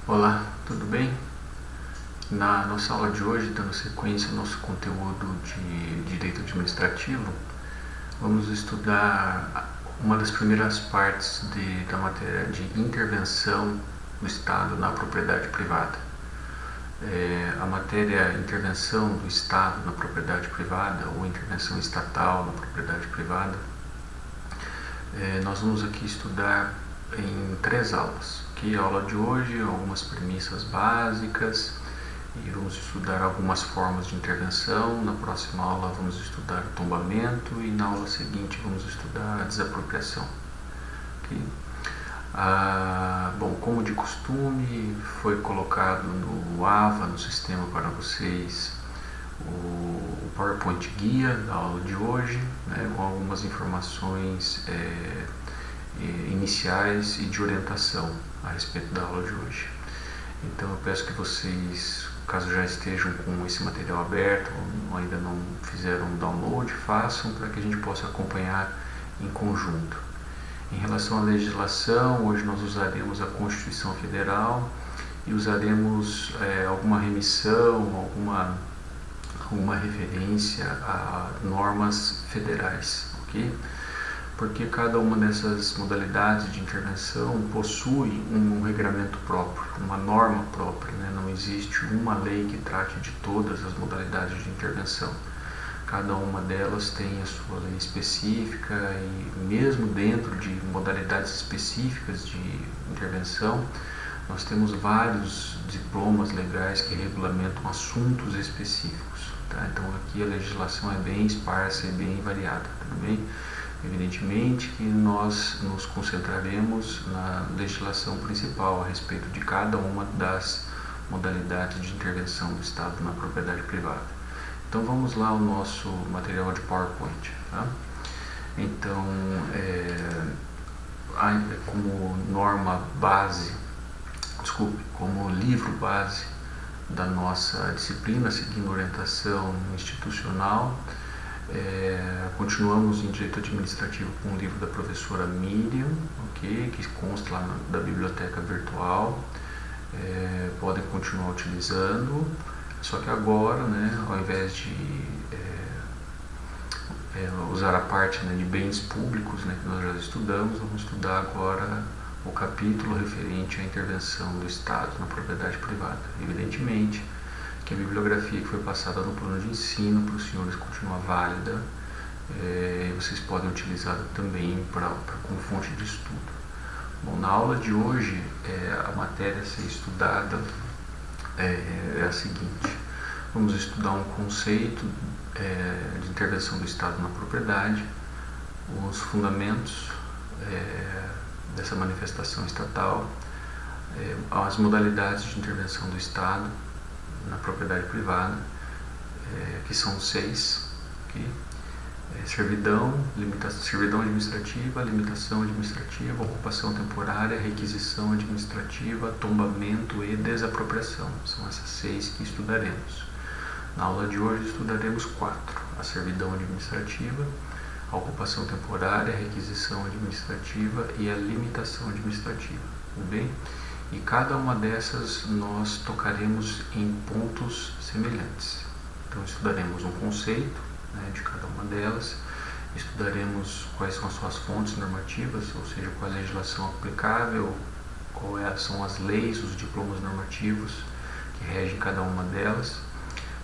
Olá, tudo bem? Na nossa aula de hoje, dando sequência ao nosso conteúdo de direito administrativo, vamos estudar uma das primeiras partes da matéria de intervenção do Estado na propriedade privada. A matéria intervenção do Estado na propriedade privada ou intervenção estatal na propriedade privada, nós vamos aqui estudar em 3 aulas. Aqui a aula de hoje, algumas premissas básicas, e vamos estudar algumas formas de intervenção. Na próxima aula vamos estudar o tombamento e na aula seguinte vamos estudar a desapropriação. Okay? Bom, como de costume, foi colocado no AVA, no sistema para vocês, o PowerPoint guia da aula de hoje, né, com algumas informações iniciais e de orientação a respeito da aula de hoje. Então eu peço que vocês, caso já estejam com esse material aberto ou ainda não fizeram o download, façam para que a gente possa acompanhar em conjunto. Em relação à legislação, hoje nós usaremos a Constituição Federal e usaremos alguma remissão, alguma referência a normas federais, ok? Porque cada uma dessas modalidades de intervenção possui um regramento próprio, uma norma própria, né? Não existe uma lei que trate de todas as modalidades de intervenção. Cada uma delas tem a sua lei específica e mesmo dentro de modalidades específicas de intervenção, nós temos vários diplomas legais que regulamentam assuntos específicos. Tá? Então aqui a legislação é bem esparsa e bem variada, tudo bem? Evidentemente que nós nos concentraremos na legislação principal a respeito de cada uma das modalidades de intervenção do Estado na propriedade privada. Então vamos lá ao nosso material de PowerPoint. Tá? Então, como norma base, como livro base da nossa disciplina, seguindo orientação institucional, continuamos em Direito Administrativo com o livro da professora Miriam, okay, que consta lá da biblioteca virtual. Podem continuar utilizando, só que agora, né, ao invés de usar a parte, né, de bens públicos, né, que nós já estudamos, vamos estudar agora o capítulo referente à intervenção do Estado na propriedade privada. Evidentemente que a bibliografia que foi passada no plano de ensino para os senhores continua válida, vocês podem utilizá-la também como fonte de estudo. Bom, na aula de hoje, a matéria a ser estudada é a seguinte: vamos estudar um conceito de intervenção do Estado na propriedade, os fundamentos dessa manifestação estatal, as modalidades de intervenção do Estado na propriedade privada, que são 6, okay? Servidão administrativa, limitação administrativa, ocupação temporária, requisição administrativa, tombamento e desapropriação. São essas 6 que estudaremos. Na aula de hoje estudaremos 4: a servidão administrativa, a ocupação temporária, a requisição administrativa e a limitação administrativa. Tudo bem? E cada uma dessas nós tocaremos em pontos semelhantes. Então estudaremos um conceito, né, de cada uma delas, estudaremos quais são as suas fontes normativas, ou seja, qual é a legislação aplicável, são as leis, os diplomas normativos que regem cada uma delas,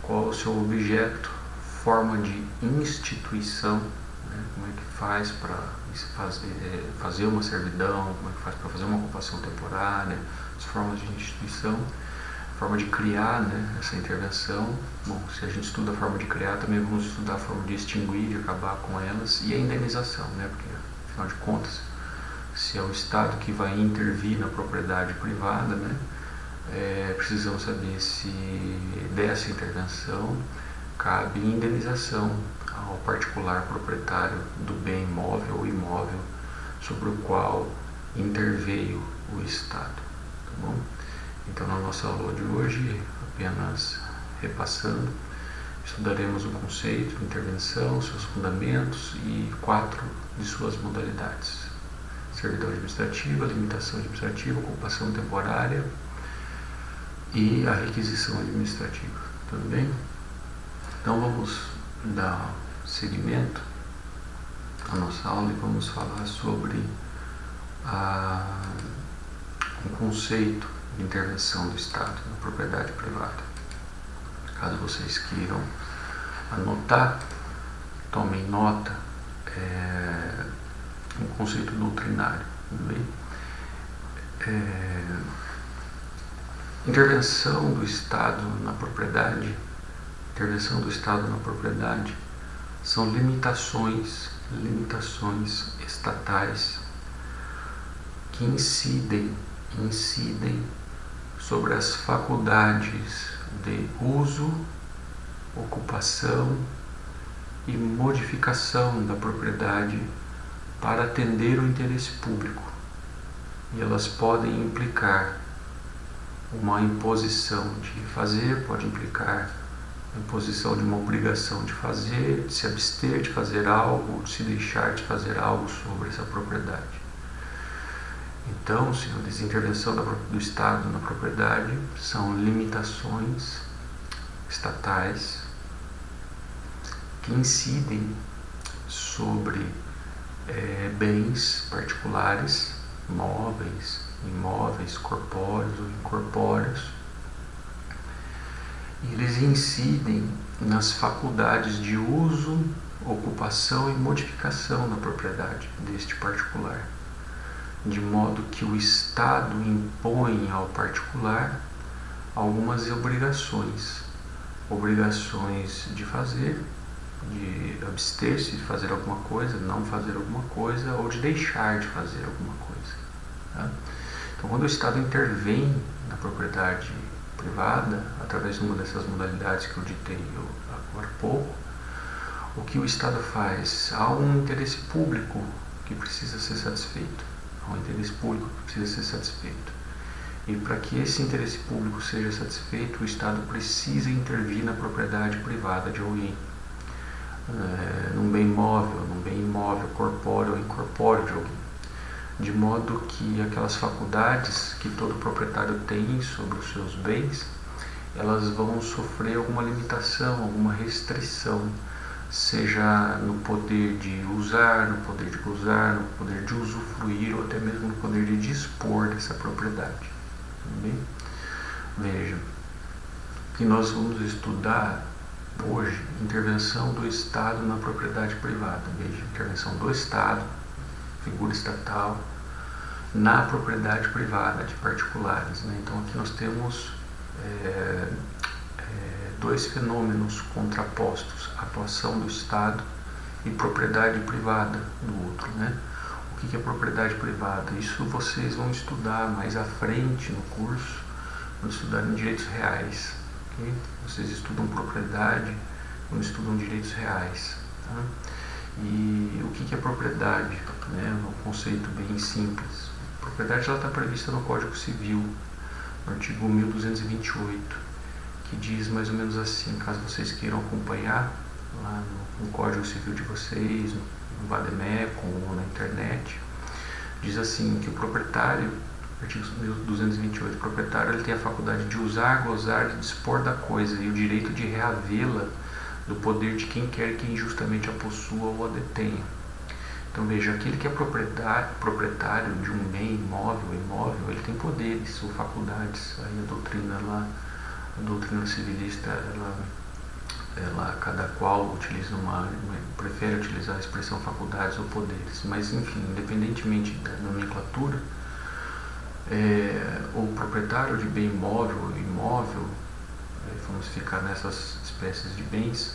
qual é o seu objeto, forma de instituição, né, como é que faz para fazer uma servidão, como é que faz para fazer uma ocupação temporária, as formas de instituição, forma de criar, né, essa intervenção. Bom, se a gente estuda a forma de criar, também vamos estudar a forma de extinguir, de acabar com elas, e a indenização, né, porque afinal de contas, se é o Estado que vai intervir na propriedade privada, né, precisamos saber se dessa intervenção cabe indenização ao particular proprietário do bem móvel ou imóvel sobre o qual interveio o Estado. Tá bom? Então, na nossa aula de hoje, apenas repassando, estudaremos o conceito de intervenção, seus fundamentos e 4 de suas modalidades: servidão administrativa, limitação administrativa, ocupação temporária, e a requisição administrativa. Tudo bem? Então vamos dar seguimento à nossa aula e vamos falar sobre um conceito de intervenção do Estado na propriedade privada. Caso vocês queiram anotar, tomem nota, um conceito doutrinário. Tudo bem? Intervenção do Estado na propriedade são limitações estatais que incidem sobre as faculdades de uso, ocupação e modificação da propriedade para atender o interesse público. E elas podem implicar uma imposição de fazer, pode implicar a imposição de uma obrigação de fazer, de se abster de fazer algo, de se deixar de fazer algo sobre essa propriedade. Então, senhores, intervenção do Estado na propriedade são limitações estatais que incidem sobre bens particulares, móveis, imóveis, corpóreos ou incorpóreos. Eles incidem nas faculdades de uso, ocupação e modificação da propriedade deste particular, de modo que o Estado impõe ao particular algumas obrigações de fazer, de abster-se de fazer alguma coisa, não fazer alguma coisa, ou de deixar de fazer alguma coisa. Tá? Então, quando o Estado intervém na propriedade privada, através de uma dessas modalidades que eu ditei agora há pouco, o que o Estado faz? Há um interesse público que precisa ser satisfeito. E para que esse interesse público seja satisfeito, o Estado precisa intervir na propriedade privada de alguém, num bem móvel, num bem imóvel, corpóreo ou incorpóreo de alguém, de modo que aquelas faculdades que todo proprietário tem sobre os seus bens, elas vão sofrer alguma limitação, alguma restrição, seja no poder de usar, no poder de gozar, no poder de usufruir ou até mesmo no poder de dispor dessa propriedade. Tudo bem? Veja, o que nós vamos estudar hoje, intervenção do Estado na propriedade privada. Veja, intervenção do Estado, figura estatal, na propriedade privada de particulares. Né? Então aqui nós temos dois fenômenos contrapostos: atuação do Estado e propriedade privada do outro. Né? O que é propriedade privada? Isso vocês vão estudar mais à frente no curso, vão estudar em direitos reais. Okay? Vocês estudam propriedade, não estudam direitos reais. Tá? E o que é propriedade? Né? Um conceito bem simples. A propriedade está prevista no Código Civil, no artigo 1228, que diz mais ou menos assim, caso vocês queiram acompanhar lá no Código Civil de vocês, no Vademécum ou na internet, diz assim que o proprietário, artigo 1228, o proprietário ele tem a faculdade de usar, gozar, de dispor da coisa e o direito de reavê-la do poder de quem quer que injustamente a possua ou a detenha. Então veja, aquele que é proprietário de um bem imóvel, ele tem poderes ou faculdades. Aí a doutrina civilista, ela cada qual utiliza prefere utilizar a expressão faculdades ou poderes. Mas enfim, independentemente da nomenclatura, o proprietário de bem imóvel, vamos ficar nessas espécies de bens,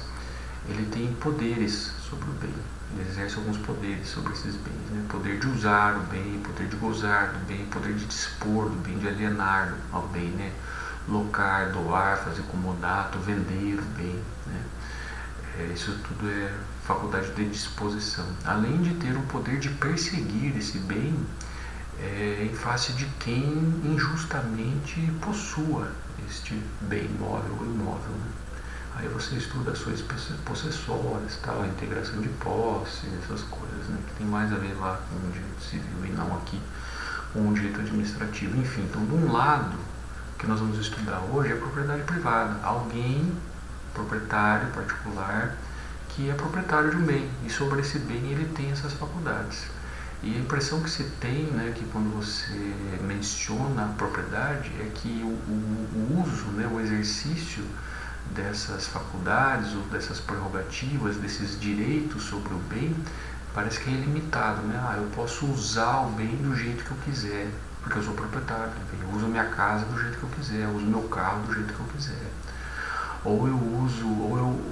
ele tem poderes sobre o bem. Ele exerce alguns poderes sobre esses bens, né? Poder de usar o bem, poder de gozar do bem, poder de dispor do bem, de alienar ao bem, né? Locar, doar, fazer comodato, vender o bem, né? Isso tudo é faculdade de disposição. Além de ter o poder de perseguir esse bem em face de quem injustamente possua este bem móvel ou imóvel, né? Aí você estuda as suas possessórias, tal, a integração de posse, essas coisas, né, que tem mais a ver lá com o direito civil e não aqui com o direito administrativo. Enfim, então, de um lado, o que nós vamos estudar hoje é a propriedade privada. Alguém, proprietário particular, que é proprietário de um bem, e sobre esse bem ele tem essas faculdades. E a impressão que se tem, né, que quando você menciona a propriedade, é que o uso, né, o exercício dessas faculdades ou dessas prerrogativas, desses direitos sobre o bem, parece que é ilimitado, né? Eu posso usar o bem do jeito que eu quiser, porque eu sou proprietário, eu uso minha casa do jeito que eu quiser, eu uso meu carro do jeito que eu quiser. Ou eu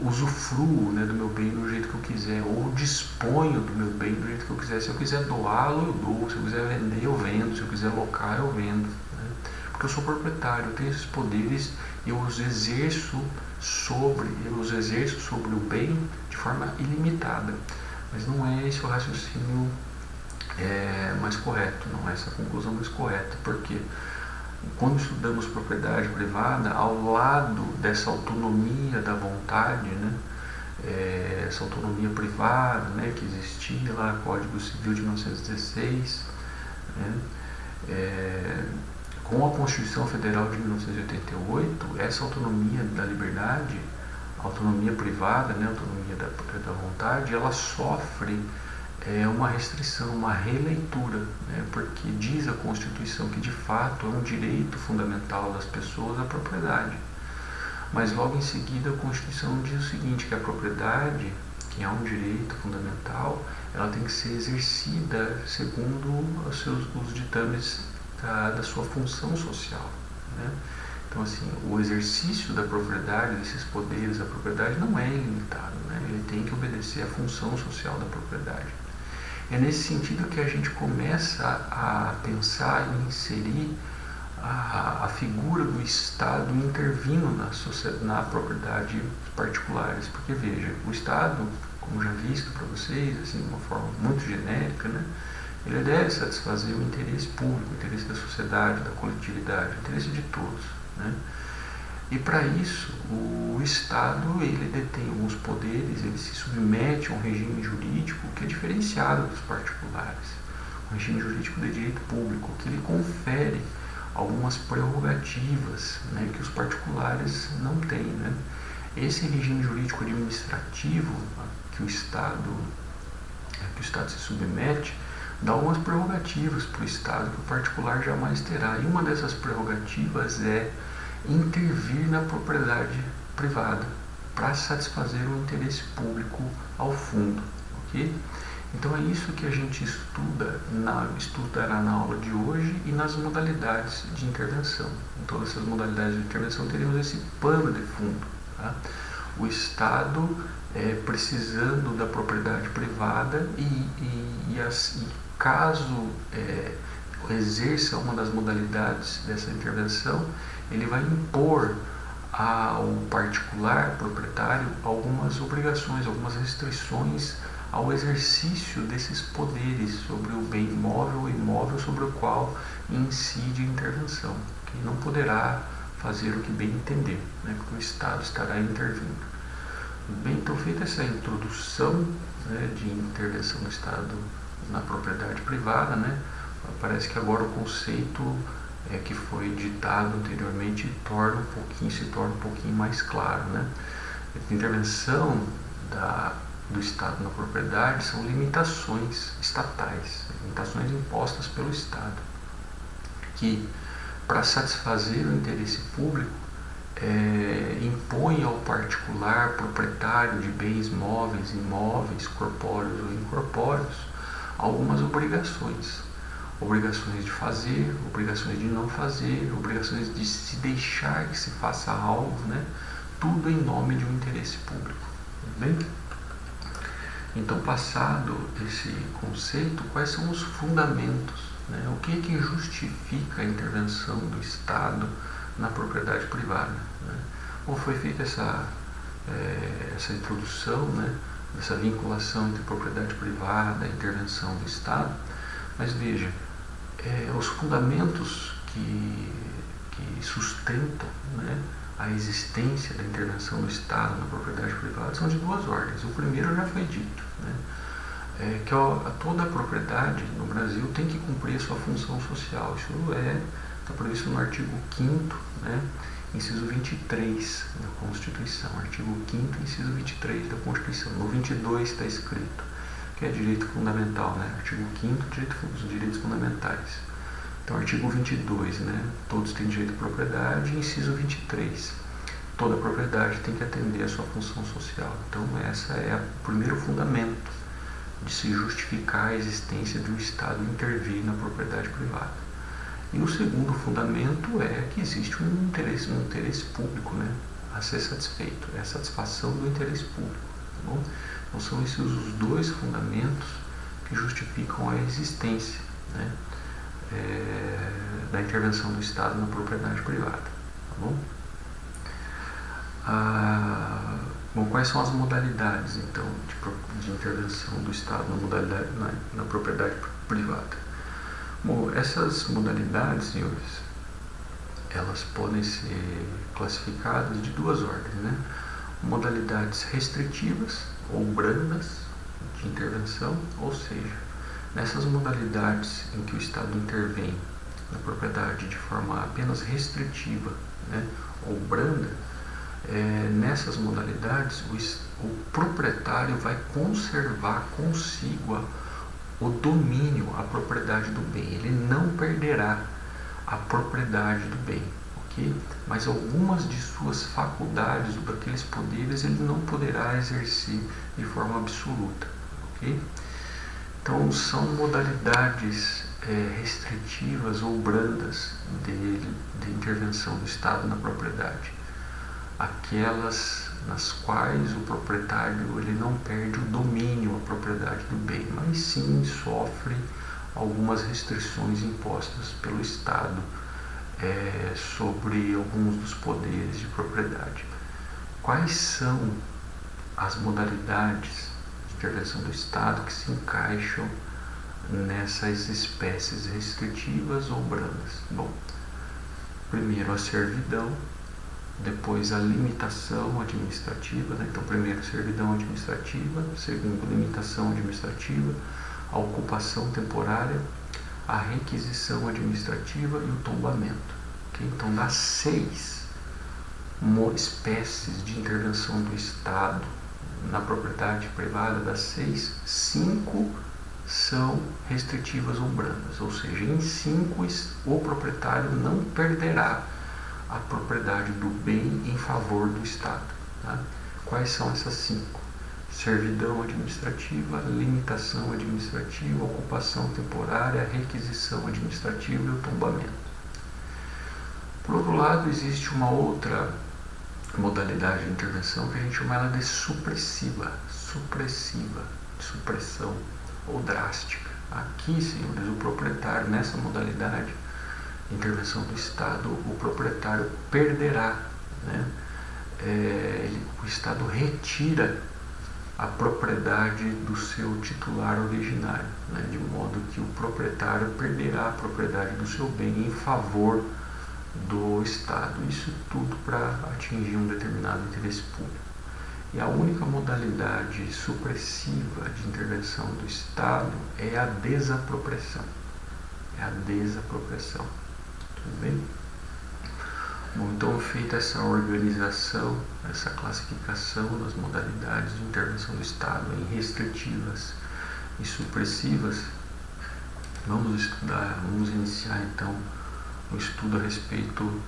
usufruo, né, do meu bem do jeito que eu quiser, ou disponho do meu bem do jeito que eu quiser. Se eu quiser doá-lo, eu dou. Se eu quiser vender, eu vendo. Se eu quiser alocar, eu vendo, né? Porque eu sou proprietário, eu tenho esses poderes e eu os exerço sobre o bem de forma ilimitada. Mas não é esse o raciocínio mais correto, não é essa a conclusão mais correta, porque quando estudamos propriedade privada, ao lado dessa autonomia da vontade, né, essa autonomia privada, né, que existia lá no Código Civil de 1916, né, com a Constituição Federal de 1988, essa autonomia da liberdade, autonomia privada, né, autonomia da vontade, ela sofre uma restrição, uma releitura, né, porque diz a Constituição que de fato é um direito fundamental das pessoas a propriedade. Mas logo em seguida a Constituição diz o seguinte, que a propriedade, que é um direito fundamental, ela tem que ser exercida segundo os ditames da sua função social, né? Então, assim, o exercício da propriedade, desses poderes da propriedade, não é ilimitado, né? Ele tem que obedecer à função social da propriedade. É nesse sentido que a gente começa a pensar em inserir a figura do Estado intervindo na propriedade particulares. Porque, veja, o Estado, como já visto para vocês, assim, de uma forma muito genérica, né, ele deve satisfazer o interesse público, o interesse da sociedade, da coletividade, o interesse de todos, né? E para isso, o Estado ele detém alguns poderes, ele se submete a um regime jurídico que é diferenciado dos particulares, um regime jurídico de direito público, que lhe confere algumas prerrogativas, né, que os particulares não têm, né? Esse regime jurídico administrativo que o Estado se submete dá algumas prerrogativas para o Estado que o particular jamais terá. E uma dessas prerrogativas é intervir na propriedade privada para satisfazer o interesse público ao fundo, ok? Então é isso que a gente estudará na aula de hoje e nas modalidades de intervenção. Em todas essas modalidades de intervenção teremos esse pano de fundo, tá? O Estado precisando da propriedade privada e caso exerça uma das modalidades dessa intervenção, ele vai impor ao particular proprietário algumas obrigações, algumas restrições ao exercício desses poderes sobre o bem imóvel ou imóvel sobre o qual incide a intervenção, que não poderá fazer o que bem entender, né, porque o Estado estará intervindo. Bem, então, feita essa introdução, né, de intervenção do Estado na propriedade privada, né, parece que agora o conceito que foi ditado anteriormente se torna um pouquinho mais claro, né? A intervenção do Estado na propriedade são limitações estatais, limitações impostas pelo Estado, que, para satisfazer o interesse público, impõe ao particular proprietário de bens móveis, imóveis, corpóreos ou incorpóreos, algumas obrigações de fazer, obrigações de não fazer, obrigações de se deixar que se faça algo, né? Tudo em nome de um interesse público. Bem? Então, passado esse conceito, quais são os fundamentos, né? O que justifica a intervenção do Estado na propriedade privada, né? Bom, foi feita essa introdução, né, dessa vinculação entre propriedade privada e intervenção do Estado, mas veja, os fundamentos que sustentam, né, a existência da intervenção do Estado na propriedade privada são de duas ordens. O primeiro já foi dito, né, que toda a propriedade no Brasil tem que cumprir a sua função social. Isso é Está previsto no artigo 5º, né, inciso 23 da Constituição, artigo 5º, inciso 23 da Constituição. No 22 está escrito que é direito fundamental, né, artigo 5º, os direitos fundamentais. Então, artigo 22, né, todos têm direito à propriedade, inciso 23, toda propriedade tem que atender à sua função social. Então, esse é o primeiro fundamento de se justificar a existência de um Estado intervir na propriedade privada. E o segundo fundamento é que existe um interesse público, né, a ser satisfeito, é a satisfação do interesse público. Tá bom? Então, são esses os dois fundamentos que justificam a existência, né, da intervenção do Estado na propriedade privada. Tá bom? Bom, quais são as modalidades, então, de intervenção do Estado na propriedade privada? Bom, essas modalidades, senhores, elas podem ser classificadas de duas ordens, né? Modalidades restritivas ou brandas de intervenção, ou seja, nessas modalidades em que o Estado intervém na propriedade de forma apenas restritiva, né, ou branda, nessas modalidades o proprietário vai conservar consigo o domínio, a propriedade do bem. Ele não perderá a propriedade do bem, ok? Mas algumas de suas faculdades, daqueles poderes, ele não poderá exercer de forma absoluta, ok? Então, são modalidades restritivas ou brandas de intervenção do Estado na propriedade. Aquelas nas quais o proprietário ele não perde o domínio, a propriedade do bem, mas sim sofre algumas restrições impostas pelo Estado sobre alguns dos poderes de propriedade. Quais são as modalidades intervenção do Estado que se encaixam nessas espécies restritivas ou brandas? Bom, primeiro a servidão, depois a limitação administrativa, né? Então, primeiro servidão administrativa, segundo limitação administrativa, a ocupação temporária, a requisição administrativa e o tombamento. Okay? Então, das 6 espécies de intervenção do Estado na propriedade privada, das 6, 5 são restritivas ou brandas, ou seja, em 5 o proprietário não perderá a propriedade do bem em favor do Estado. Tá? Quais são essas 5? Servidão administrativa, limitação administrativa, ocupação temporária, requisição administrativa e o tombamento. Por outro lado, existe uma outra modalidade de intervenção que a gente chama ela de supressiva, de supressão ou drástica. Aqui, senhores, o proprietário, nessa modalidade de intervenção do Estado, o proprietário perderá, né? O Estado retira a propriedade do seu titular originário, né? De modo que o proprietário perderá a propriedade do seu bem em favor do Estado. Isso tudo para atingir um determinado interesse público. E a única modalidade supressiva de intervenção do Estado é a desapropriação. Tudo bem? Bom, então, feita essa organização, essa classificação das modalidades de intervenção do Estado em restritivas e supressivas, vamos iniciar então o estudo a respeito,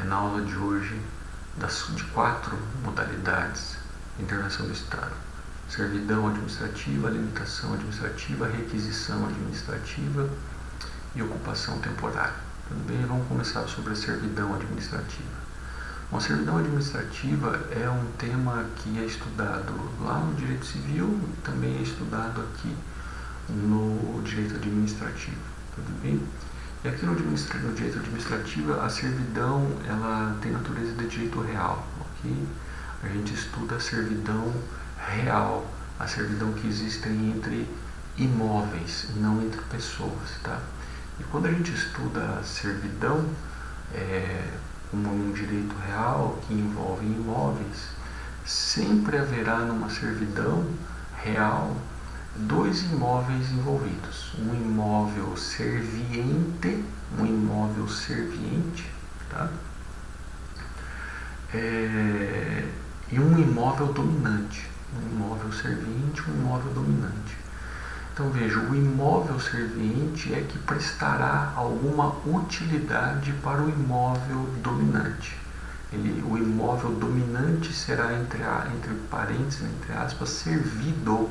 na aula de hoje, de 4 modalidades de intervenção do Estado: servidão administrativa, limitação administrativa, requisição administrativa e ocupação temporária. Também vamos começar sobre a servidão administrativa. Bom, a servidão administrativa é um tema que é estudado lá no direito civil e também é estudado aqui no direito administrativo. Tudo bem? E aqui no direito administrativo, a servidão ela tem natureza de direito real. Okay? A gente estuda a servidão real, a servidão que existe entre imóveis, não entre pessoas. Tá? E quando a gente estuda a servidão como um direito real que envolve imóveis, sempre haverá numa servidão real dois imóveis envolvidos, um imóvel serviente, tá? E um imóvel dominante, um imóvel serviente, um imóvel dominante. Então veja, o imóvel serviente é que prestará alguma utilidade para o imóvel dominante. O imóvel dominante será, entre parênteses, entre aspas, servido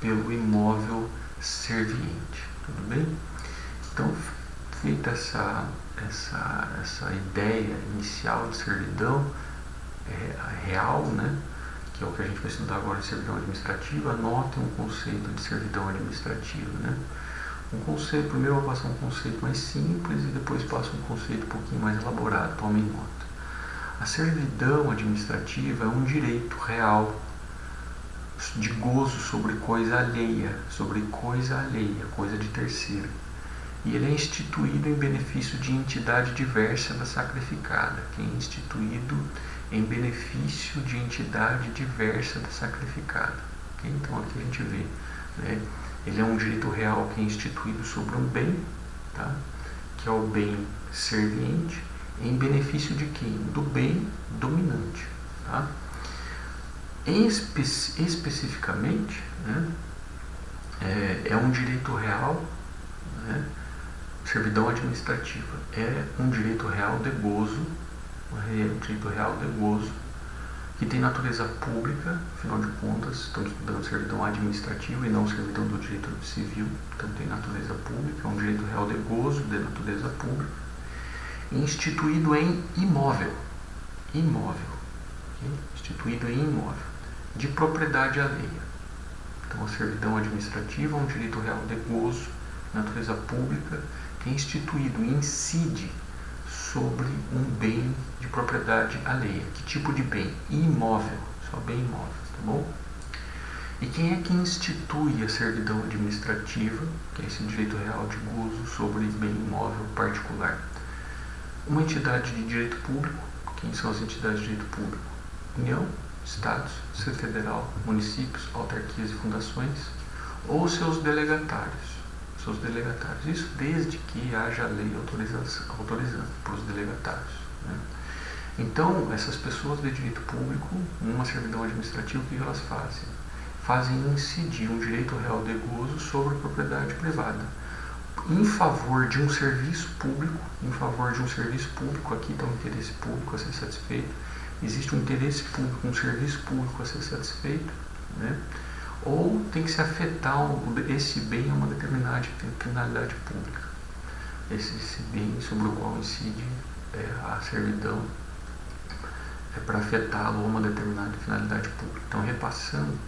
pelo imóvel serviente. Tudo bem? Então, feita essa ideia inicial de servidão real, né, que é o que a gente vai estudar agora de servidão administrativa, anote um conceito de servidão administrativa, né? Primeiro eu vou passar um conceito mais simples e depois passo um conceito um pouquinho mais elaborado, tomem nota. A servidão administrativa é um direito real de gozo sobre coisa alheia, coisa de terceiro. E ele é instituído em benefício de entidade diversa da sacrificada, que é instituído em benefício de entidade diversa da sacrificada. Okay? Então aqui a gente vê, né? Ele é um direito real que é instituído sobre um bem, tá? Que é o bem serviente, em benefício de quem? Do bem dominante. Tá? Especificamente, né? É um direito real, né? Servidão administrativa é um direito real de gozo, que tem natureza pública, afinal de contas, estamos estudando servidão administrativa e não servidão do direito civil, então tem natureza pública, é um direito real de gozo, de natureza pública, instituído em imóvel, okay? Instituído em imóvel, de propriedade alheia. Então a servidão administrativa é um direito real de gozo, natureza pública, que é instituído e incide sobre um bem de propriedade alheia. Que tipo de bem? Imóvel, só bem imóvel, tá bom? E quem é que institui a servidão administrativa, que é esse direito real de gozo sobre bem imóvel particular? Uma entidade de direito público. Quem são as entidades de direito público? União, Estados, Distrito Federal, municípios, autarquias e fundações, ou seus delegatários. Isso desde que haja lei autorizando para os delegatários, né? Então, essas pessoas de direito público, numa servidão administrativa, o que elas fazem? Fazem incidir um direito real de gozo sobre a propriedade privada, em favor de um serviço público, aqui está um interesse público a ser satisfeito, existe um interesse público, um serviço público a ser satisfeito, né? Ou tem que se afetar esse bem a uma determinada finalidade pública. Esse bem sobre o qual incide a servidão é para afetá-lo a uma determinada finalidade pública. Então, repassando,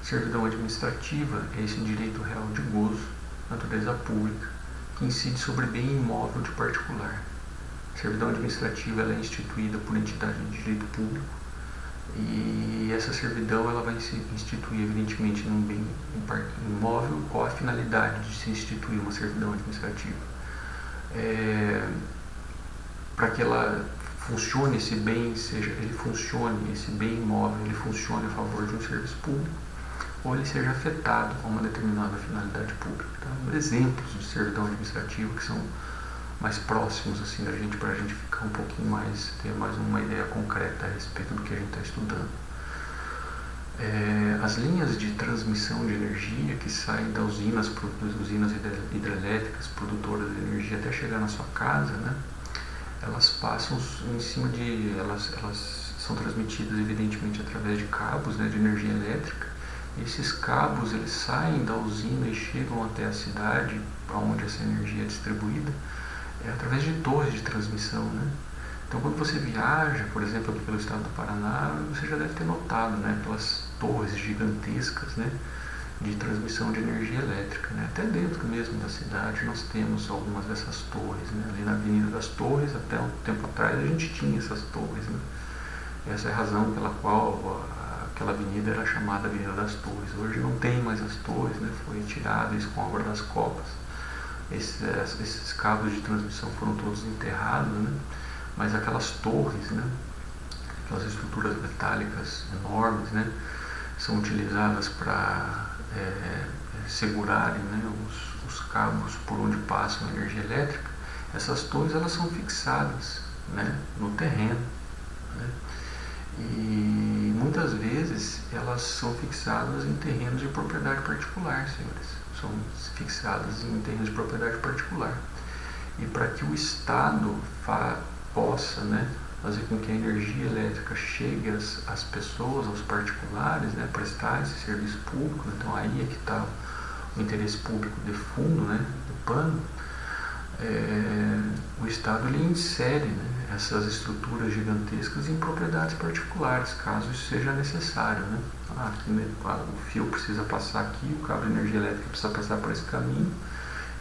servidão administrativa é esse direito real de gozo, natureza pública, que incide sobre bem imóvel de particular. A servidão administrativa ela é instituída por entidade de direito público, e essa servidão ela vai se instituir evidentemente num bem imóvel. Qual a finalidade de se instituir uma servidão administrativa? Para que ela funcione, esse bem imóvel, ele funcione a favor de um serviço público, ou ele seja afetado a uma determinada finalidade pública. Então, exemplos de servidão administrativa que são mais próximos assim da gente, para a gente ficar um pouquinho mais, ter mais uma ideia concreta a respeito do que a gente está estudando. As linhas de transmissão de energia que saem das usinas hidrelétricas produtoras de energia até chegar na sua casa, né? Elas passam em cima de, elas são transmitidas evidentemente através de cabos, né, de energia elétrica. Esses cabos eles saem da usina e chegam até a cidade onde essa energia é distribuída, através de torres de transmissão, né? Então, quando você viaja, por exemplo, aqui pelo estado do Paraná, você já deve ter notado, né, aquelas torres gigantescas, né, de transmissão de energia elétrica, né? Até dentro mesmo da cidade nós temos algumas dessas torres, né? Ali na Avenida das Torres, até um tempo atrás, a gente tinha essas torres, né? Essa é a razão pela qual aquela avenida era chamada Avenida das Torres. Hoje não tem mais as torres, né? Foi retirado isso com a obra das copas. Esses cabos de transmissão foram todos enterrados, né? Mas aquelas torres, né? Aquelas estruturas metálicas enormes, né? São utilizadas para segurarem, né, os cabos por onde passa a energia elétrica, essas torres elas são fixadas, né, no terreno, né, e muitas vezes elas são fixadas em terrenos de propriedade particular, senhores, são fixadas em terrenos de propriedade particular. E para que o Estado possa, né, fazer com que a energia elétrica chegue às pessoas, aos particulares, né, prestar esse serviço público, então aí é que está o interesse público de fundo, né, do pano, o Estado ele insere, né, essas estruturas gigantescas em propriedades particulares, caso isso seja necessário. Né? Aqui, né, o fio precisa passar aqui, o cabo de energia elétrica precisa passar por esse caminho,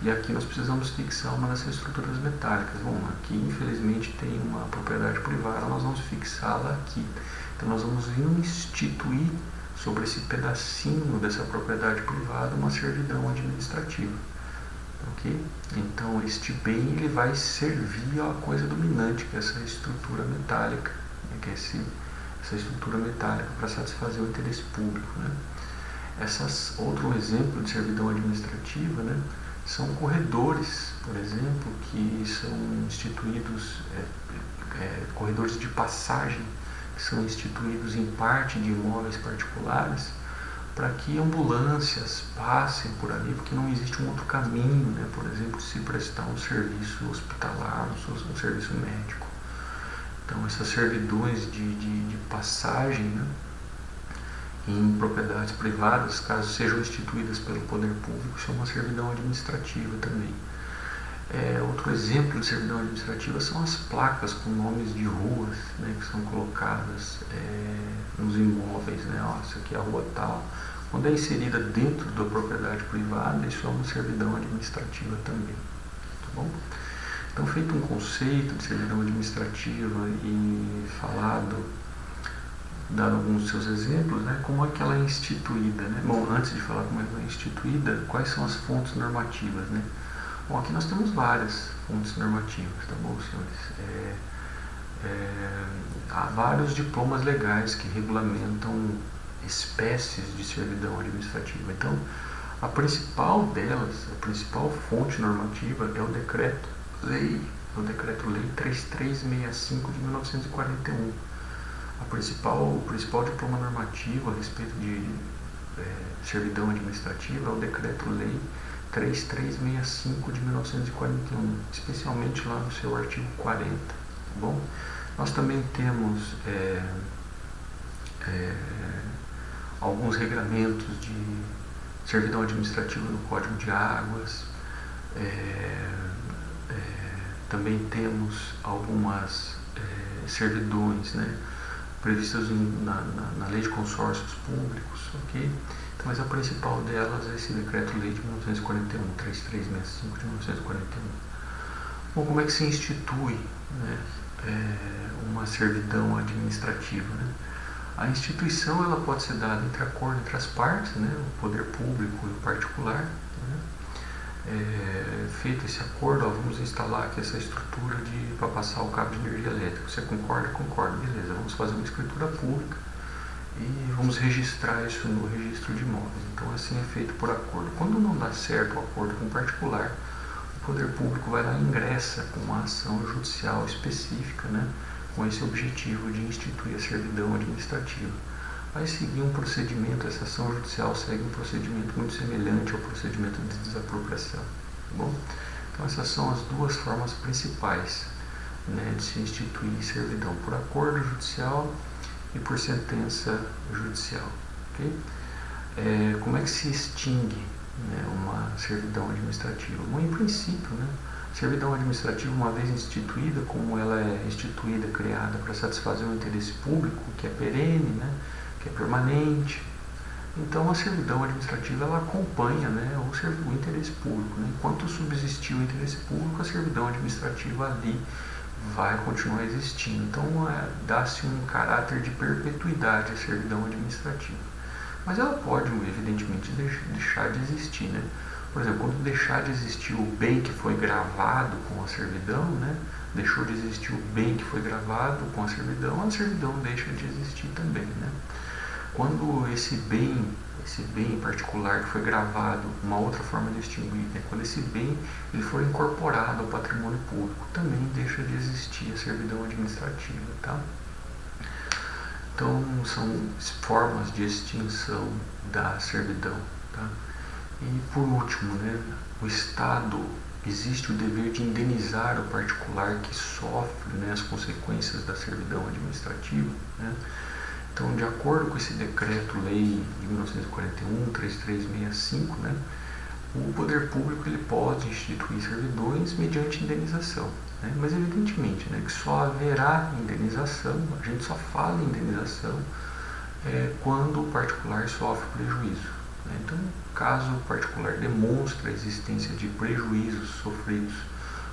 e aqui nós precisamos fixar uma dessas estruturas metálicas. Bom, aqui infelizmente tem uma propriedade privada, nós vamos fixá-la aqui. Então nós vamos instituir sobre esse pedacinho dessa propriedade privada uma servidão administrativa. Okay? Então este bem ele vai servir à coisa dominante, que é essa estrutura metálica, né? Que é essa estrutura metálica para satisfazer o interesse público. Né? Outro exemplo de servidão administrativa, né, são corredores, por exemplo, que são instituídos, corredores de passagem, que são instituídos em parte de imóveis particulares, para que ambulâncias passem por ali, porque não existe um outro caminho, né, por exemplo, se prestar um serviço hospitalar, um serviço médico. Então, essas servidões de passagem, né, em propriedades privadas, caso sejam instituídas pelo poder público, isso é uma servidão administrativa também. Outro exemplo de servidão administrativa são as placas com nomes de ruas, né, que são colocadas nos imóveis, né, isso aqui é a rua tal. Quando é inserida dentro da propriedade privada, isso é uma servidão administrativa também. Tá bom? Então, feito um conceito de servidão administrativa e dado alguns dos seus exemplos, né, como é que ela é instituída, né? Bom, antes de falar como ela é instituída, quais são as fontes normativas, né? Bom, aqui nós temos várias fontes normativas, tá bom, senhores? Há vários diplomas legais que regulamentam espécies de servidão administrativa. Então, a principal delas, a principal fonte normativa é o Decreto-Lei 3365 de 1941. O principal diploma normativo a respeito de servidão administrativa é o Decreto-Lei 3365 de 1941, especialmente lá no seu artigo 40. Tá bom? Nós também temos alguns regramentos de servidão administrativa no Código de Águas, também temos algumas servidões, né, previstas na Lei de Consórcios Públicos, ok? Então, mas a principal delas é esse Decreto-Lei de 1941, 3365 de 1941. Bom, como é que se institui, né, uma servidão administrativa, né? A instituição ela pode ser dada entre acordo entre as partes, né, o poder público e o particular. Né? Feito esse acordo, vamos instalar aqui essa estrutura para passar o cabo de energia elétrica. Você concorda? Concordo. Beleza, vamos fazer uma escritura pública e vamos registrar isso no registro de imóveis. Então, assim é feito por acordo. Quando não dá certo o acordo com o particular, o poder público vai lá e ingressa com uma ação judicial específica, né, com esse objetivo de instituir a servidão administrativa. Vai seguir um procedimento, essa ação judicial segue um procedimento muito semelhante ao procedimento de desapropriação. Tá bom? Então, essas são as duas formas principais, né, de se instituir servidão: por acordo judicial e por sentença judicial. Okay? Como é que se extingue, né, uma servidão administrativa? Bom, em princípio, né, servidão administrativa, uma vez instituída, como ela é instituída, criada para satisfazer um interesse público que é perene, né, que é permanente, então a servidão administrativa ela acompanha, né, o interesse público. Né? Enquanto subsistir o interesse público, a servidão administrativa ali vai continuar existindo. Então dá-se um caráter de perpetuidade à servidão administrativa. Mas ela pode, evidentemente, deixar de existir. Né? Por exemplo, quando deixar de existir o bem que foi gravado com a servidão, né, deixou de existir o bem que foi gravado com a servidão deixa de existir também. Né? Quando esse bem particular que foi gravado, uma outra forma de extinguir, né? Quando esse bem ele for incorporado ao patrimônio público, também deixa de existir a servidão administrativa, tá? Então, são formas de extinção da servidão, tá? E por último, né, o Estado existe o dever de indenizar o particular que sofre, né, as consequências da servidão administrativa, né? Então, de acordo com esse decreto-lei de 1941, 3365, né, o poder público ele pode instituir servidões mediante indenização, né? Mas evidentemente, né, que só haverá indenização, a gente só fala em indenização quando o particular sofre prejuízo, né? Então, caso o particular demonstre a existência de prejuízos sofridos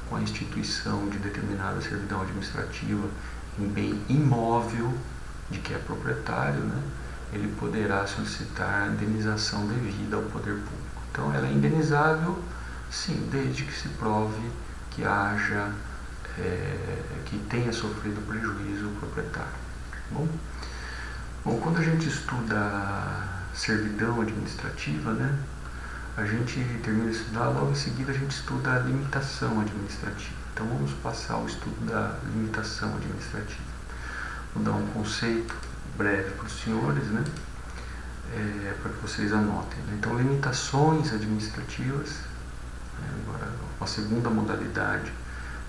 com a instituição de determinada servidão administrativa em bem imóvel de que é proprietário, né, ele poderá solicitar a indenização devida ao poder público. Então, ela é indenizável, sim, desde que se prove que haja, que tenha sofrido prejuízo o proprietário. Bom, quando a gente estuda servidão administrativa, né, a gente termina de estudar, logo em seguida a gente estuda a limitação administrativa. Então, vamos passar o estudo da limitação administrativa. Vou dar um conceito breve para os senhores, né? Para que vocês anotem, né? Então, limitações administrativas, né? Agora, uma segunda modalidade,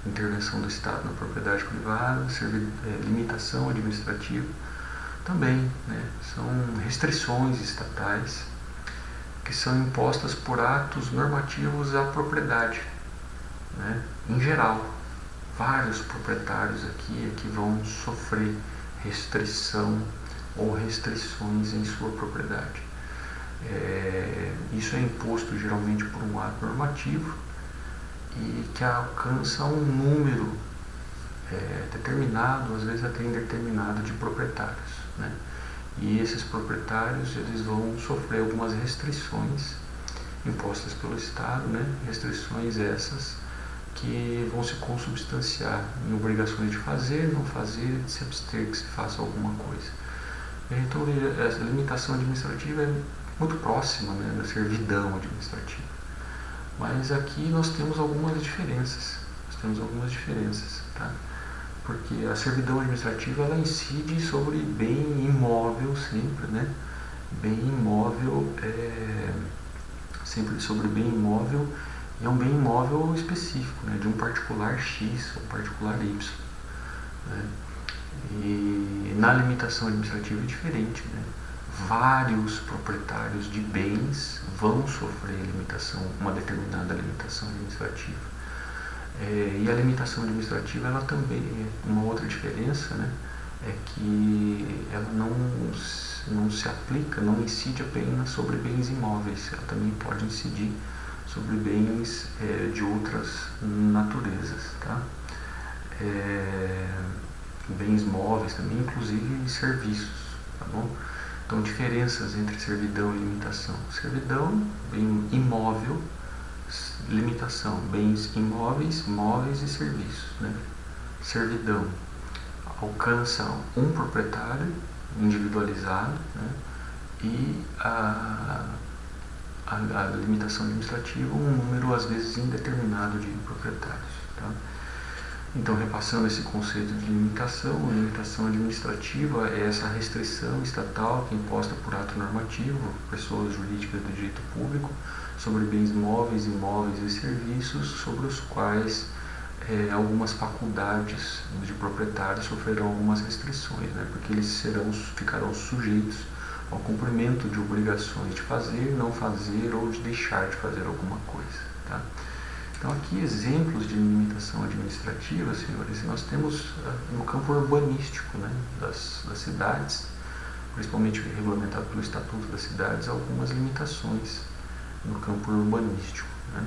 intervenção do Estado na propriedade privada, limitação administrativa, também, né? São restrições estatais que são impostas por atos normativos à propriedade, né? Em geral, vários proprietários aqui vão sofrer restrição ou restrições em sua propriedade. Isso é imposto geralmente por um ato normativo e que alcança um número determinado, às vezes até indeterminado, de proprietários, né? E esses proprietários eles vão sofrer algumas restrições impostas pelo Estado, né? Restrições essas que vão se consubstanciar em obrigações de fazer, não fazer, de se abster que se faça alguma coisa. Então, essa limitação administrativa é muito próxima, né, da servidão administrativa. Mas aqui nós temos algumas diferenças. Tá? Porque a servidão administrativa ela incide sobre bem imóvel sempre, né? Bem imóvel sempre sobre bem imóvel. E é um bem imóvel específico, né, de um particular X ou particular Y, né? E na limitação administrativa é diferente, né? Vários proprietários de bens vão sofrer uma determinada limitação administrativa. E a limitação administrativa, ela também, uma outra diferença, né, é que ela não se aplica, não incide apenas sobre bens imóveis, ela também pode incidir sobre bens de outras naturezas, tá? Bens móveis também, inclusive serviços, tá bom? Então, diferenças entre servidão e limitação. Servidão, bem imóvel, limitação, bens imóveis, móveis e serviços, né? Servidão alcança um proprietário individualizado, né? E a limitação administrativa, um número às vezes indeterminado de proprietários, tá? Então, repassando esse conceito de limitação, a limitação administrativa é essa restrição estatal que é imposta por ato normativo, pessoas jurídicas do direito público, sobre bens móveis, imóveis e serviços, sobre os quais algumas faculdades de proprietários sofrerão algumas restrições, né? Porque eles ficarão sujeitos ao cumprimento de obrigações de fazer, não fazer ou de deixar de fazer alguma coisa, tá? Então, aqui exemplos de limitação administrativa, senhores, nós temos no campo urbanístico, né, das cidades, principalmente regulamentado pelo Estatuto das Cidades, algumas limitações no campo urbanístico, né?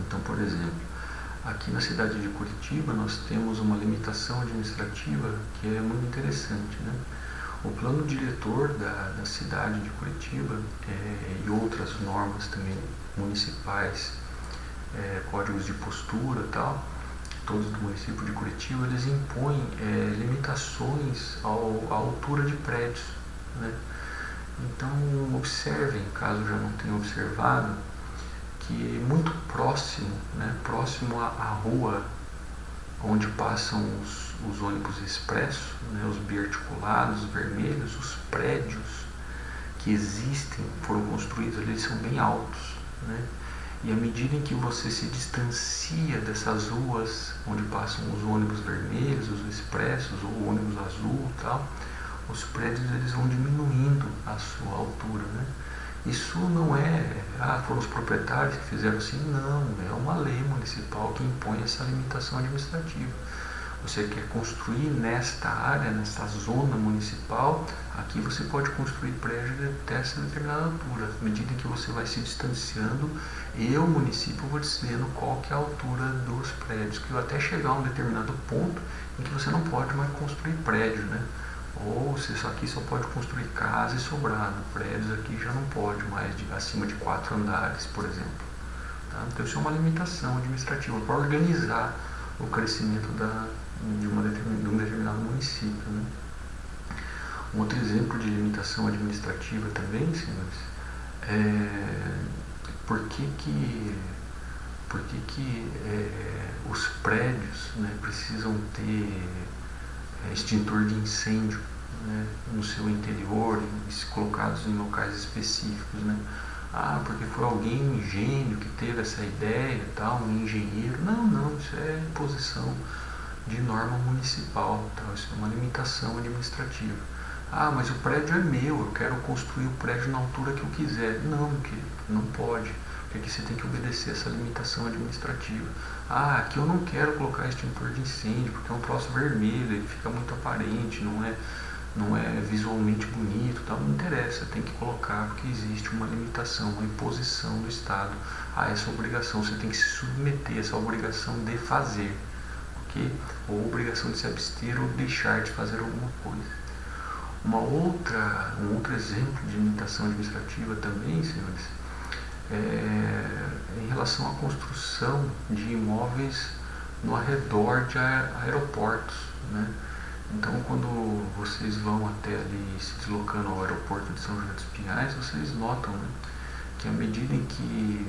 Então, por exemplo, aqui na cidade de Curitiba nós temos uma limitação administrativa que é muito interessante, né? O plano diretor da cidade de Curitiba e outras normas também municipais, códigos de postura e tal, todos do município de Curitiba, eles impõem limitações à altura de prédios, né? Então observem, caso já não tenham observado, que muito próximo, né, próximo à rua onde passam os ônibus expressos, né, os biarticulados vermelhos, os prédios que existem, foram construídos ali, são bem altos, né? E à medida em que você se distancia dessas ruas onde passam os ônibus vermelhos, os expressos, ou o ônibus azul e tal, os prédios eles vão diminuindo a sua altura, né? Isso não foram os proprietários que fizeram assim, não, é uma lei municipal que impõe essa limitação administrativa. Você quer construir nesta área, nesta zona municipal, aqui você pode construir prédio até essa determinada altura. À medida que você vai se distanciando, o município, vou dizendo qual que é a altura dos prédios, que até chegar a um determinado ponto em que você não pode mais construir prédio, né? Ou você aqui só pode construir casa e sobrado. Prédios aqui já não pode mais acima de 4 andares, por exemplo. Tá? Então isso é uma limitação administrativa para organizar o crescimento de um determinado município, né? Um outro exemplo de limitação administrativa também, senhores, por que os prédios, né, precisam ter extintor de incêndio, né, no seu interior, colocados em locais específicos, né? Porque foi um gênio que teve essa ideia e tal, um engenheiro. Não, isso é imposição de norma municipal, tá? Isso é uma limitação administrativa. Mas o prédio é meu, eu quero construir o prédio na altura que eu quiser. Não, querido, não pode, porque aqui você tem que obedecer essa limitação administrativa. Aqui eu não quero colocar extintor de incêndio, porque é um troço vermelho, ele fica muito aparente, não é visualmente bonito, tal. Não interessa, tem que colocar, porque existe uma limitação, uma imposição do Estado a essa obrigação. Você tem que se submeter a essa obrigação de fazer, ok? Ou obrigação de se abster ou deixar de fazer alguma coisa. Um outro exemplo de limitação administrativa também, senhores, em relação à construção de imóveis no arredor de aeroportos, né? Então, quando vocês vão até ali, se deslocando ao aeroporto de São José dos Pinhais, vocês notam, né, que à medida em que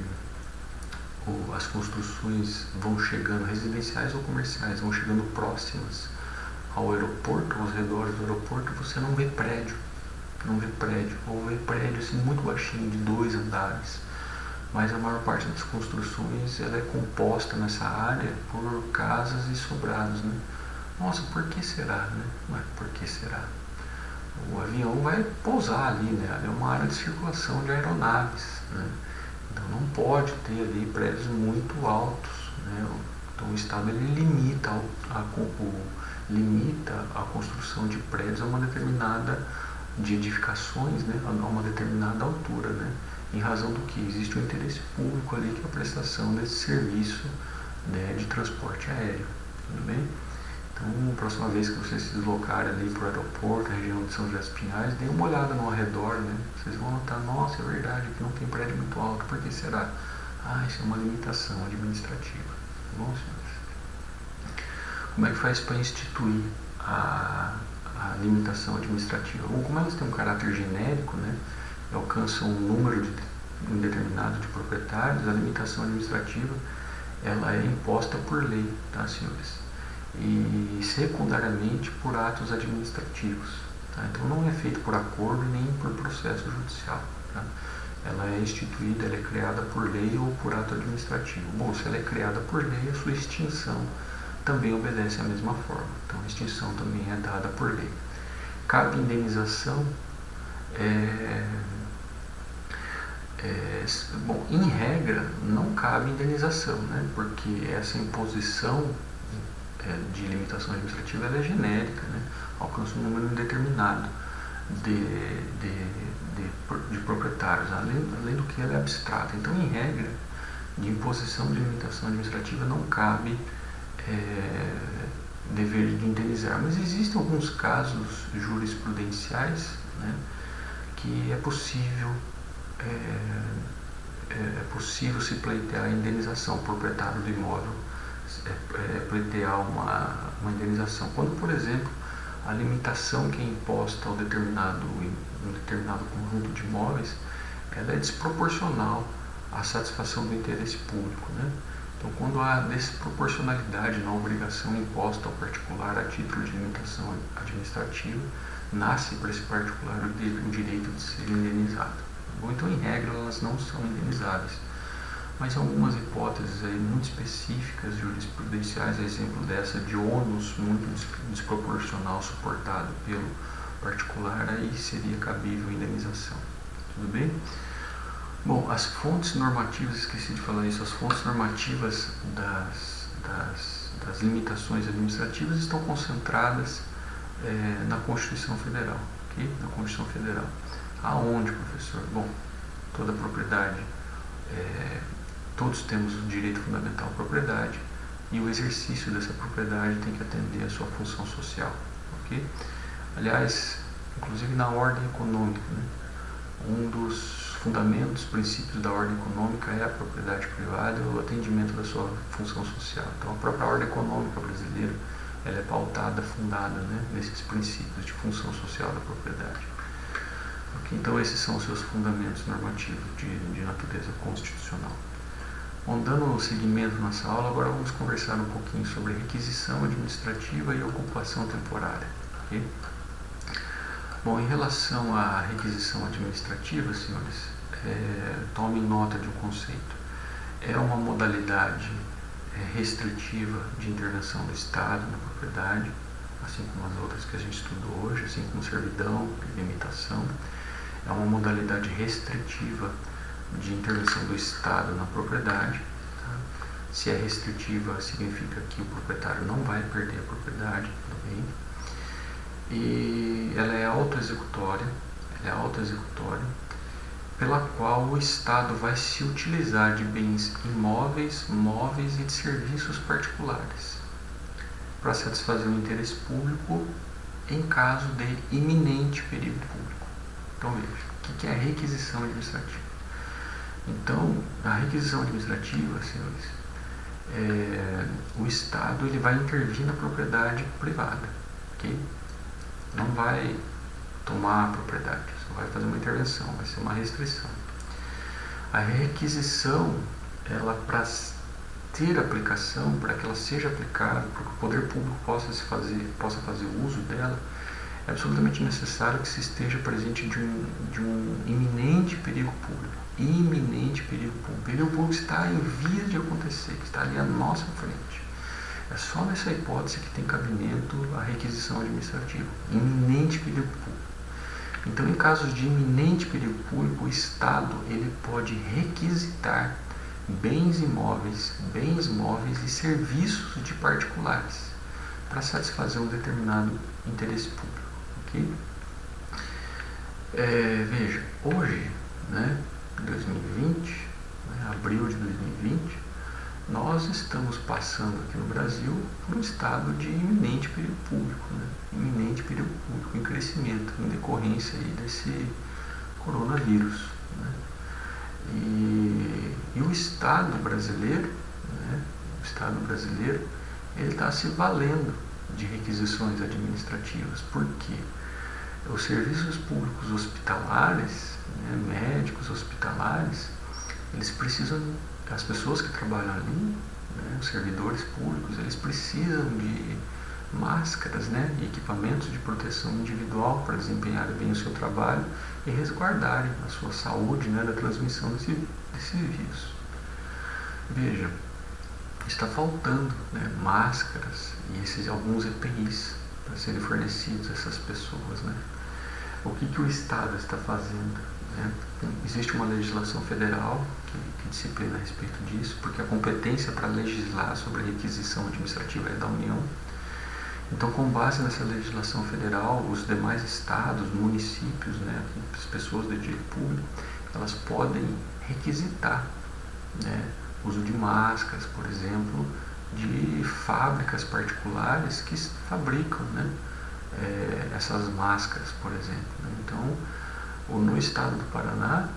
as construções vão chegando, residenciais ou comerciais, vão chegando próximas ao aeroporto, aos redores do aeroporto, você não vê prédio, ou vê prédio assim, muito baixinho, de 2 andares. Mas a maior parte das construções ela é composta nessa área por casas e sobrados, né? Nossa, por que será, né? Por que será? O avião vai pousar ali, né? É uma área de circulação de aeronaves, né? Então não pode ter ali prédios muito altos, né? Então o Estado ele limita a construção de prédios a uma determinada, de edificações, né? A uma determinada altura, né? Em razão do que existe um interesse público ali, que é a prestação desse serviço, né, de transporte aéreo, tudo bem? Então, a próxima vez que vocês se deslocarem ali para o aeroporto, a região de São José dos Pinhais, deem uma olhada no arredor, né? Vocês vão notar, nossa, é verdade, aqui não tem prédio muito alto, por que será? Isso é uma limitação administrativa, tá bom, senhores? Como é que faz para instituir a limitação administrativa? Bom, como elas têm um caráter genérico, né, e alcançam um número indeterminado de proprietários, a limitação administrativa ela é imposta por lei, tá, senhores? E secundariamente por atos administrativos, tá? Então não é feito por acordo nem por processo judicial, tá? Ela é instituída, ela é criada por lei ou por ato administrativo. Bom, se ela é criada por lei, a sua extinção também obedece à mesma forma. Então a extinção também é dada por lei. Cabe indenização? Bom, em regra não cabe indenização, né? Porque essa imposição de limitação administrativa ela é genérica, né? Alcança um número indeterminado de proprietários, além do que ela é abstrata. Então, em regra, de imposição de limitação administrativa não cabe dever de indenizar, mas existem alguns casos jurisprudenciais, né, que é possível se pleitear a indenização. O proprietário do imóvel pleitear uma indenização. Quando, por exemplo, a limitação que é imposta ao um determinado conjunto de imóveis, ela é desproporcional à satisfação do interesse público, né? Então, quando há desproporcionalidade na obrigação imposta ao particular a título de limitação administrativa, nasce para esse particular o direito de ser indenizado. Bom, então, em regra, elas não são indenizáveis. Mas algumas hipóteses aí muito específicas, jurisprudenciais, a exemplo dessa de ônus muito desproporcional suportado pelo particular, aí seria cabível indenização. Tudo bem? Bom, as fontes normativas, esqueci de falar isso, as fontes normativas das limitações administrativas estão concentradas na Constituição Federal, ok? Na Constituição Federal. Aonde, professor? Bom, toda propriedade, todos temos o direito fundamental à propriedade e o exercício dessa propriedade tem que atender à sua função social, ok? Aliás, inclusive na ordem econômica, né? Um dos fundamentos, princípios da ordem econômica é a propriedade privada e o atendimento da sua função social. Então, a própria ordem econômica brasileira, ela é pautada, fundada, né, nesses princípios de função social da propriedade. Okay? Então, esses são os seus fundamentos normativos de natureza constitucional. Bom, dando seguimento nessa aula, agora vamos conversar um pouquinho sobre requisição administrativa e ocupação temporária. Okay? Bom, em relação à requisição administrativa, senhores, tomem nota de um conceito. É uma modalidade restritiva de intervenção do Estado na propriedade, assim como as outras que a gente estudou hoje, assim como servidão, limitação. É uma modalidade restritiva de intervenção do Estado na propriedade. Tá? Se é restritiva, significa que o proprietário não vai perder a propriedade, tudo bem? E ela é autoexecutória, pela qual o Estado vai se utilizar de bens imóveis, móveis e de serviços particulares para satisfazer o interesse público em caso de iminente perigo público. Então veja, o que é a requisição administrativa? Então, a requisição administrativa, senhores, o Estado ele vai intervir na propriedade privada, ok? Não vai tomar a propriedade, só vai fazer uma intervenção, vai ser uma restrição. A requisição, ela para ter aplicação, para que ela seja aplicada, para que o poder público possa fazer uso dela, é absolutamente necessário que se esteja presente de um iminente perigo público. Iminente perigo público. O perigo público está em vias de acontecer, que está ali à nossa frente. É só nessa hipótese que tem cabimento a requisição administrativa. Iminente perigo público. Então, em casos de iminente perigo público, o Estado ele pode requisitar bens imóveis, bens móveis e serviços de particulares para satisfazer um determinado interesse público. Okay? Veja, hoje, né, 2020, abril de 2020, nós estamos passando aqui no Brasil por um estado de iminente perigo público, né? Iminente perigo público em crescimento, em decorrência aí desse coronavírus, né? E o Estado brasileiro, né? O Estado brasileiro, ele está se valendo de requisições administrativas, porque os serviços públicos hospitalares, né, médicos hospitalares, eles precisam, as pessoas que trabalham ali, né, os servidores públicos, eles precisam de máscaras, né, e equipamentos de proteção individual para desempenharem bem o seu trabalho e resguardarem a sua saúde, né, da transmissão desse vírus. Veja, está faltando, né, máscaras e alguns EPIs para serem fornecidos a essas pessoas, né? O que o Estado está fazendo? Né? Existe uma legislação federal que disciplina a respeito disso, porque a competência para legislar sobre a requisição administrativa é da União. Então, com base nessa legislação federal, os demais estados, municípios, né, as pessoas do direito público, elas podem requisitar, né, uso de máscaras, por exemplo, de fábricas particulares que fabricam, né, essas máscaras, por exemplo. Né? Então, no estado do Paraná,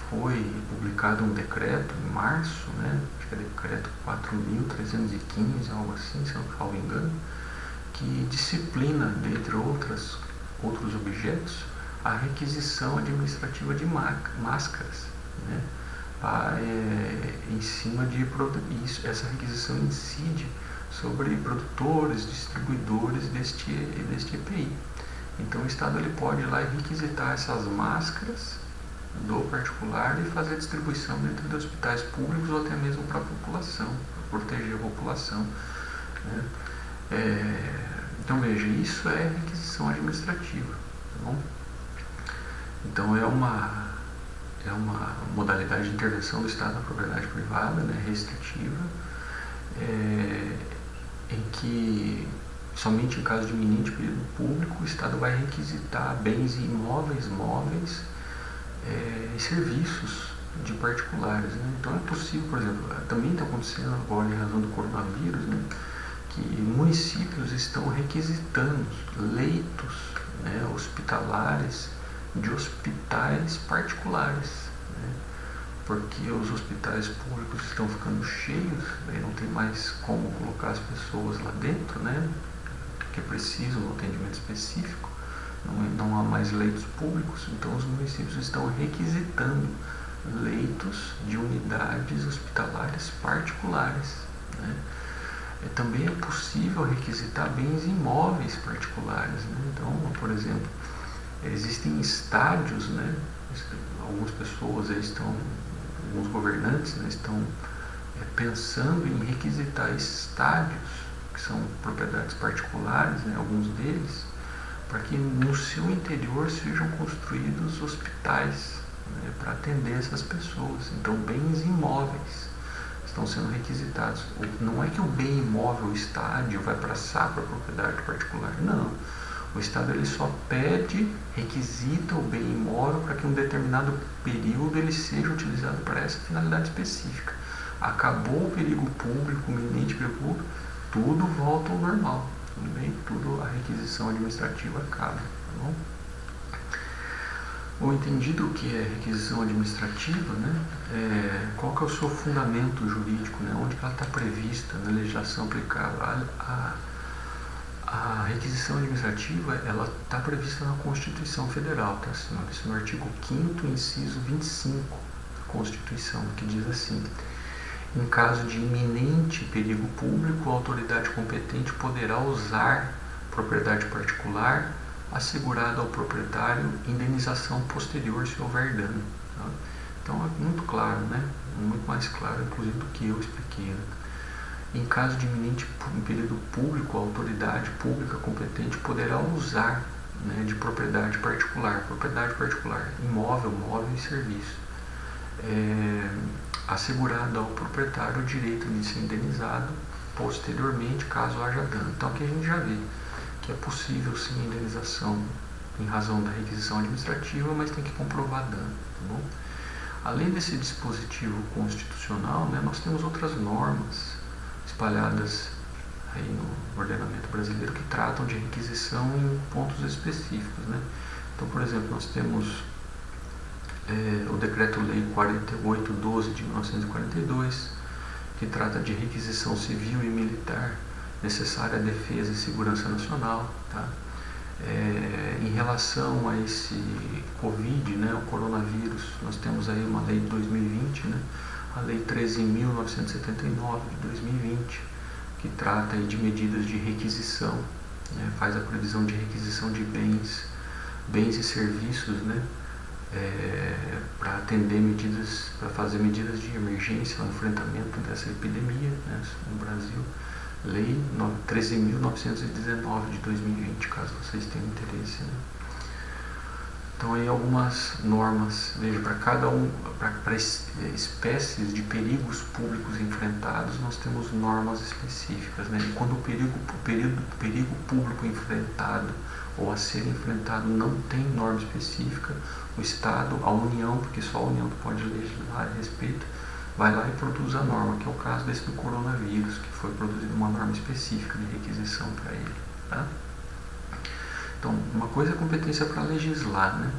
foi publicado um decreto em março, né, acho que é decreto 4.315, algo assim, se eu não me engano, que disciplina, dentre outros objetos, a requisição administrativa de máscaras, né? Em cima de isso, essa requisição incide sobre produtores, distribuidores deste EPI. Então o Estado ele pode ir lá e requisitar essas máscaras do particular e fazer a distribuição dentro de hospitais públicos ou até mesmo para a população, para proteger a população, né? Então veja, isso é requisição administrativa, tá bom? Então é uma modalidade de intervenção do Estado na propriedade privada, né, restritiva, em que somente em caso de iminente perigo público o Estado vai requisitar bens imóveis, móveis e serviços de particulares, né? Então é possível, por exemplo, também está acontecendo agora em razão do coronavírus, né, que municípios estão requisitando leitos, né, hospitalares de hospitais particulares, né, porque os hospitais públicos estão ficando cheios, aí não tem mais como colocar as pessoas lá dentro, né, que precisam do atendimento específico, não há mais leitos públicos, então os municípios estão requisitando leitos de unidades hospitalares particulares, né. Também é possível requisitar bens imóveis particulares, né? Então, por exemplo, existem estádios, né? Algumas pessoas alguns governantes, né, estão pensando em requisitar estádios que são propriedades particulares, né, alguns deles, para que no seu interior sejam construídos hospitais, né, para atender essas pessoas. Então, bens imóveis estão sendo requisitados. Não é que o bem imóvel, o estádio, vai passar para a propriedade particular, não. O Estado ele só requisita o bem imóvel para que em um determinado período ele seja utilizado para essa finalidade específica. Acabou o perigo público, o iminente perigo público, tudo volta ao normal, tudo bem? Tudo, a requisição administrativa acaba, tá bom? O entendido o que é requisição administrativa, né? Qual que é o seu fundamento jurídico, né? Onde ela está prevista na legislação aplicável? A requisição administrativa ela está prevista na Constituição Federal, tá, senhores? Isso no artigo 5º, inciso 25 da Constituição, que diz assim: em caso de iminente perigo público, a autoridade competente poderá usar propriedade particular assegurada ao proprietário indenização posterior se houver dano. Tá? Então é muito claro, né? Muito mais claro, inclusive, do que eu expliquei, né? Em caso de iminente perigo público, a autoridade pública competente poderá usar, né, de propriedade particular, imóvel, móvel e serviço, assegurado ao proprietário o direito de ser indenizado posteriormente, caso haja dano. Então aqui a gente já vê que é possível sim a indenização em razão da requisição administrativa, mas tem que comprovar dano, tá bom? Além desse dispositivo constitucional, né, nós temos outras normas espalhadas aí no ordenamento brasileiro que tratam de requisição em pontos específicos, né? Então, por exemplo, nós temos o Decreto-Lei 4812 de 1942, que trata de requisição civil e militar necessária à defesa e segurança nacional, tá? Em relação a esse Covid, né, o coronavírus, nós temos aí uma lei de 2020, né, a Lei 13.979 de 2020, que trata aí de medidas de requisição, né, faz a previsão de requisição de bens e serviços, né, para atender para fazer medidas de emergência no enfrentamento dessa epidemia, né, no Brasil. Lei 13.919 de 2020, caso vocês tenham interesse, né? Então aí algumas normas, veja, para espécies de perigos públicos enfrentados, nós temos normas específicas, né? E quando o perigo público enfrentado ou a ser enfrentado não tem norma específica, o Estado, a União, porque só a União pode legislar a respeito, vai lá e produz a norma, que é o caso desse do coronavírus, que foi produzida uma norma específica de requisição para ele, tá? Então, uma coisa é competência para legislar, né?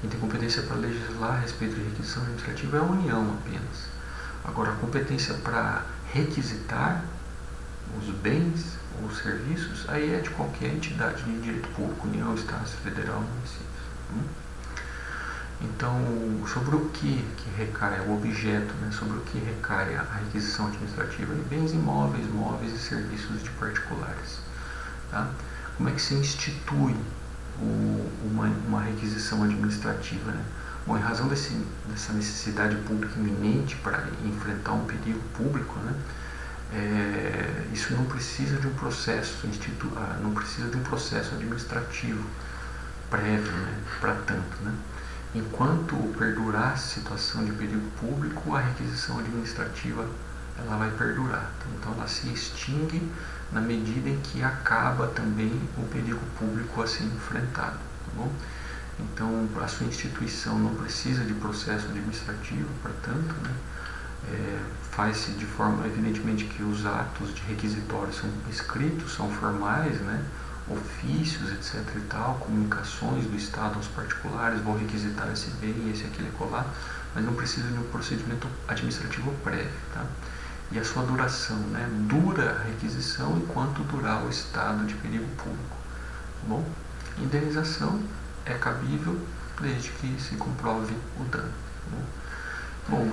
Quem tem competência para legislar a respeito de requisição administrativa é a União apenas. Agora, a competência para requisitar os bens ou serviços, aí é de qualquer entidade de direito público, União, Estado, Federal, município. Então, sobre o que recai, o objeto, né, sobre o que recai a requisição administrativa de bens imóveis, móveis e serviços de particulares. Tá? Como é que se institui uma requisição administrativa? Né? Bom, em razão dessa necessidade pública iminente para enfrentar um perigo público, né, isso não precisa de um processo não precisa de um processo administrativo prévio, né, para tanto, né? Enquanto perdurar a situação de perigo público, a requisição administrativa ela vai perdurar. Então ela se extingue na medida em que acaba também o perigo público a ser enfrentado. Tá bom? Então a sua instituição não precisa de processo administrativo, portanto, né? Faz-se de forma, evidentemente, que os atos de requisitório são escritos, são formais, né? Ofícios, etc. e tal, comunicações do Estado aos particulares, vou requisitar esse bem, esse aquele colar, mas não precisa de um procedimento administrativo prévio. Tá? E a sua duração, né? Dura a requisição enquanto durar o estado de perigo público. Tá bom? Indenização é cabível desde que se comprove o dano. Tá bom,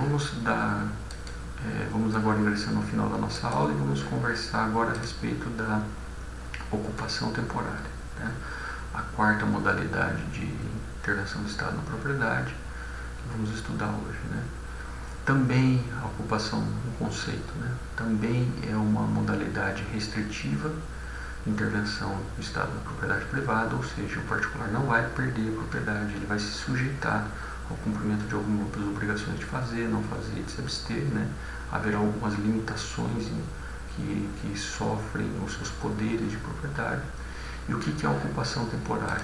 vamos agora ingressar no final da nossa aula e vamos conversar agora a respeito da ocupação temporária. Né? A quarta modalidade de intervenção do Estado na propriedade que vamos estudar hoje. Né? Também a ocupação, um conceito, né? Também é uma modalidade restritiva de intervenção do Estado na propriedade privada, ou seja, o particular não vai perder a propriedade, ele vai se sujeitar ao cumprimento de algumas obrigações de fazer, não fazer, de se abster, né? Haverá algumas limitações que sofrem os seus poderes de propriedade. E o que é a ocupação temporária?